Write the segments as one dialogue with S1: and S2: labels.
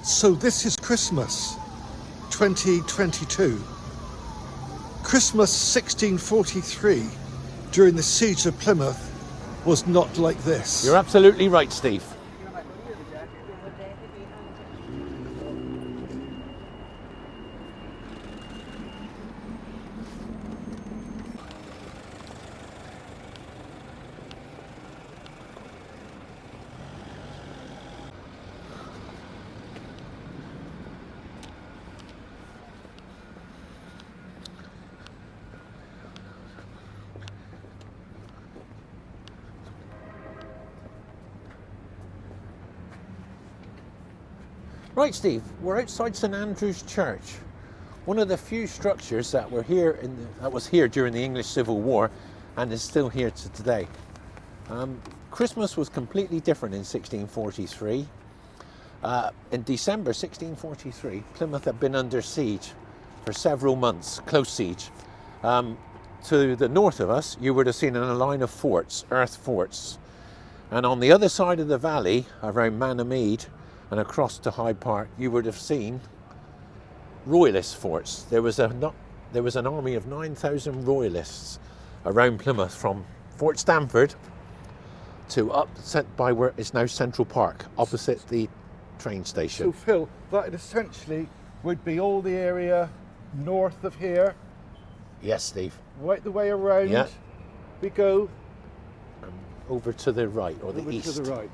S1: So this is Christmas 2022. Christmas 1643 during the siege of Plymouth was not like this.
S2: You're absolutely right, Steve. Right, Steve, we're outside St Andrew's Church, one of the few structures that were here that was here during the English Civil War and is still here to today. Christmas was completely different in 1643. In December 1643, Plymouth had been under siege for several months, close siege. To the north of us, you would have seen a line of forts, earth forts. And on the other side of the valley, around Manamead, and across to Hyde Park, you would have seen royalist forts. There was an army of 9,000 royalists around Plymouth, from Fort Stamford to up by where is now Central Park, opposite the train station.
S1: So Phil, that essentially would be all the area north of here.
S2: Yes, Steve.
S1: Right the way around.
S2: Yeah.
S1: We go
S2: over to the right, or the
S1: over
S2: east.
S1: to the right.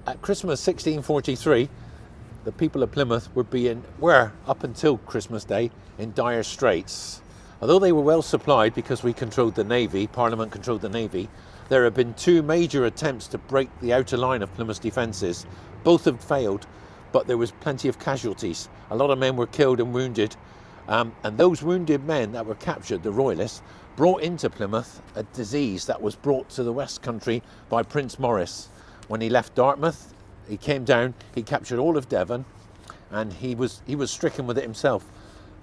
S2: At Christmas 1643, the people of Plymouth were up until Christmas Day in dire straits. Although they were well supplied because we controlled the Navy, Parliament controlled the Navy, there have been two major attempts to break the outer line of Plymouth's defences. Both have failed, but there was plenty of casualties. A lot of men were killed and wounded, and those wounded men that were captured, the Royalists, brought into Plymouth a disease that was brought to the West Country by Prince Maurice. When he left Dartmouth, he came down, he captured all of Devon, and he was stricken with it himself.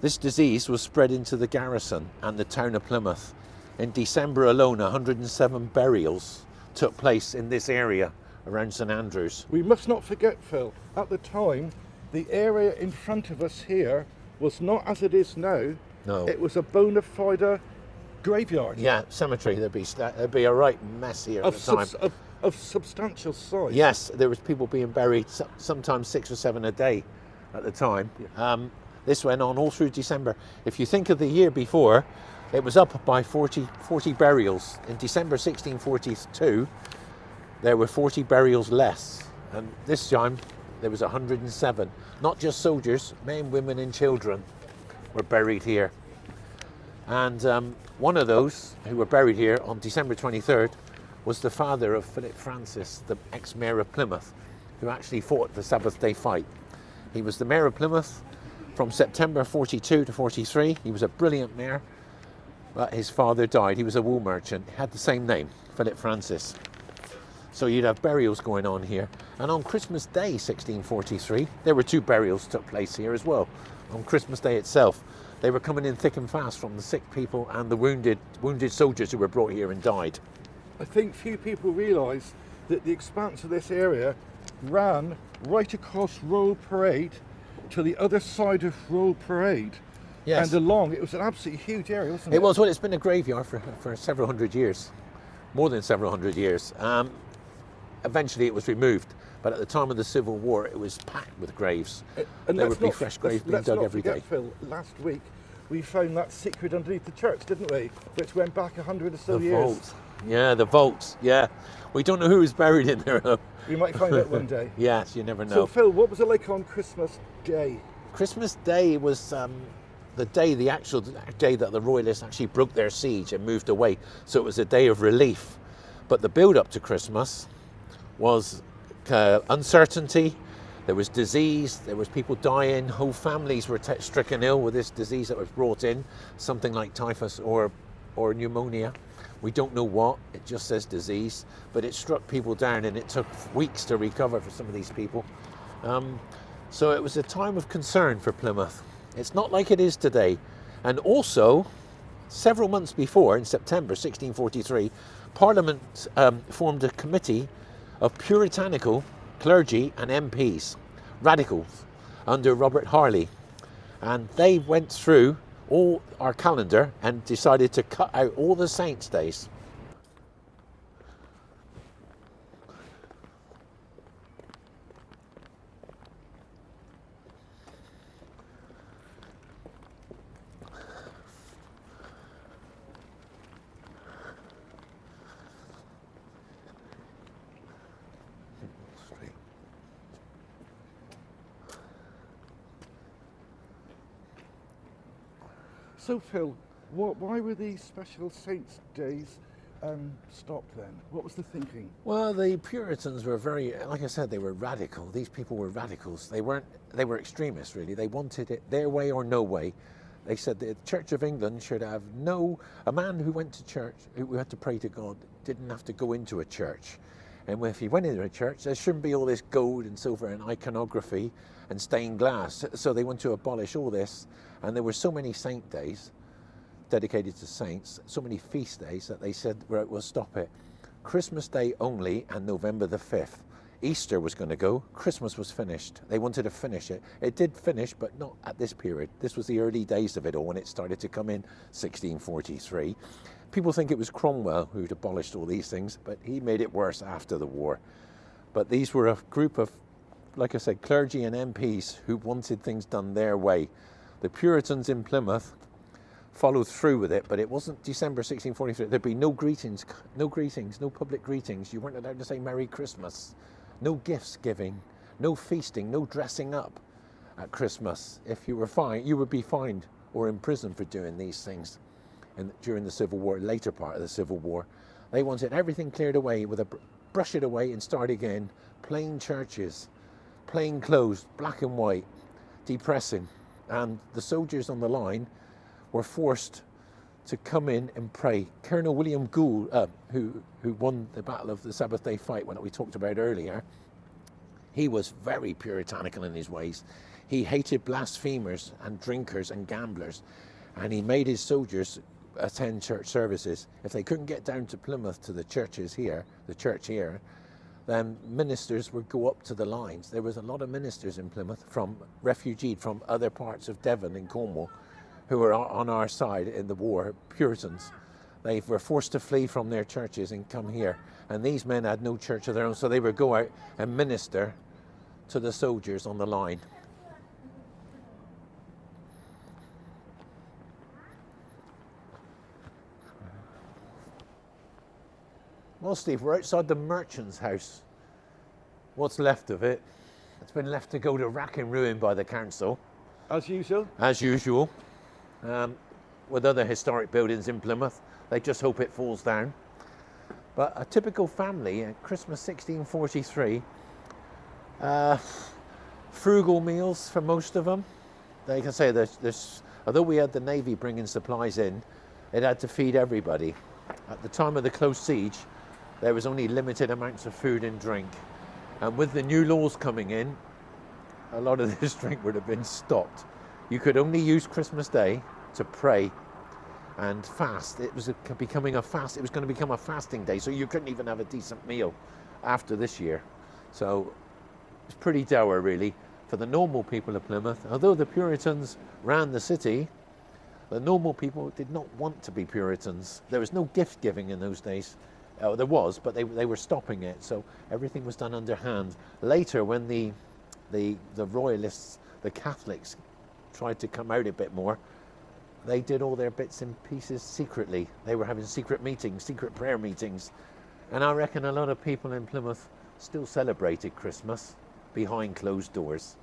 S2: This disease was spread into the garrison and the town of Plymouth. In December alone, 107 burials took place in this area around St Andrews.
S1: We must not forget, Phil, at the time, the area in front of us here was not as it is now.
S2: No.
S1: It was a bona fide graveyard.
S2: Yeah, cemetery. There'd be a right mess here at the time.
S1: Of substantial size.
S2: Yes, there was people being buried, sometimes 6 or 7 a day at the time.
S1: Yeah.
S2: This went on all through December. If you think of the year before, it was up by 40 burials. In December 1642, there were 40 burials less. And this time, there was 107. Not just soldiers, men, women and children were buried here. And one of those who were buried here on December 23rd was the father of Philip Francis, the ex-mayor of Plymouth, who actually fought the Sabbath Day fight. He was the mayor of Plymouth from September 42 to 43. He was a brilliant mayor, but his father died. He was a wool merchant. He had the same name, Philip Francis. So you'd have burials going on here. And on Christmas Day 1643, there were 2 burials took place here as well. On Christmas Day itself, they were coming in thick and fast from the sick people and the wounded soldiers who were brought here and died.
S1: I think few people realise that the expanse of this area ran right across Royal Parade to the other side of Royal Parade.
S2: Yes.
S1: And along. It was an absolutely huge area, wasn't it?
S2: It was. Well, it's been a graveyard for several hundred years, more than several hundred years. Eventually it was removed, but at the time of the Civil War it was packed with graves.
S1: And
S2: there would be fresh graves being dug every day.
S1: Phil, last week we found that secret underneath the church, didn't we? Which went back 100 or so years.
S2: Vault. Yeah, the vault. Yeah. We don't know who was buried in there though.
S1: We might find out one day.
S2: Yes, you never know.
S1: So Phil, what was it like on Christmas Day?
S2: Christmas Day was the actual day that the Royalists actually broke their siege and moved away. So it was a day of relief. But the build up to Christmas was uncertainty. There was disease, there was people dying, whole families were stricken ill with this disease that was brought in, something like typhus or pneumonia. We don't know what, it just says disease, but it struck people down and it took weeks to recover for some of these people. So it was a time of concern for Plymouth. It's not like it is today. And also, several months before, in September 1643, Parliament formed a committee of puritanical clergy and MPs, radicals, under Robert Harley. And they went through all our calendar and decided to cut out all the saints' days.
S1: So Phil, why were these special saints' days stopped then? What was the thinking?
S2: Well, the Puritans were very, like I said, they were radical. These people were radicals. They were extremists, really. They wanted it their way or no way. They said the Church of England should have a man who went to church, who had to pray to God, didn't have to go into a church. And if he went into a church, there shouldn't be all this gold and silver and iconography and stained glass. So they want to abolish all this. And there were so many saint days dedicated to saints, so many feast days, that they said, right, we'll stop it. Christmas Day only and November the 5th. Easter was going to go, Christmas was finished. They wanted to finish it. It did finish, but not at this period. This was the early days of it all when it started to come in 1643. People think it was Cromwell who'd abolished all these things, but he made it worse after the war. But these were a group of, like I said, clergy and MPs who wanted things done their way. The Puritans in Plymouth followed through with it, but it wasn't December 1643. There'd be no greetings, no public greetings. You weren't allowed to say Merry Christmas. No gifts giving, no feasting, no dressing up at Christmas. If you were fined, you would be fined or imprisoned for doing these things. And during the Civil War, later part of the Civil War, they wanted everything cleared away with brush it away and start again. Plain churches, plain clothes, black and white, depressing. And the soldiers on the line were forced to come in and pray. Colonel William Gould, who won the Battle of the Sabbath Day Fight, when we talked about earlier, he was very puritanical in his ways. He hated blasphemers and drinkers and gamblers, and he made his soldiers attend church services. If they couldn't get down to Plymouth to the church here, then ministers would go up to the lines. There was a lot of ministers in Plymouth refugeed from other parts of Devon and Cornwall who were on our side in the war, Puritans. They were forced to flee from their churches and come here. And these men had no church of their own, so they would go out and minister to the soldiers on the line. Well, Steve, we're outside the merchant's house. What's left of it? It's been left to go to rack and ruin by the council.
S1: As usual?
S2: As usual. With other historic buildings in Plymouth, they just hope it falls down. But a typical family at Christmas 1643, frugal meals for most of them. They can say although we had the Navy bringing supplies in, it had to feed everybody. At the time of the close siege, there was only limited amounts of food and drink. And with the new laws coming in, a lot of this drink would have been stopped. You could only use Christmas Day to pray and fast. It was becoming a fast. It was going to become a fasting day, so you couldn't even have a decent meal after this year. So it's pretty dour, really, for the normal people of Plymouth. Although the Puritans ran the city, the normal people did not want to be Puritans. There was no gift giving in those days. There was, but they were stopping it. So everything was done underhand. Later, when the royalists, the Catholics, tried to come out a bit more, they did all their bits and pieces secretly. They were having secret meetings, secret prayer meetings. And I reckon a lot of people in Plymouth still celebrated Christmas behind closed doors.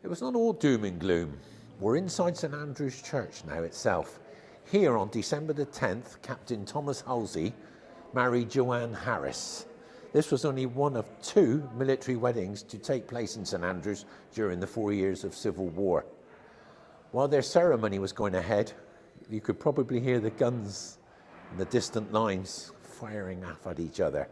S2: It was not all doom and gloom. We're inside St Andrew's Church now itself. Here on December the 10th, Captain Thomas Halsey married Joanne Harris. This was only one of 2 military weddings to take place in St Andrews during the 4 years of Civil War. While their ceremony was going ahead, you could probably hear the guns and the distant lines firing off at each other.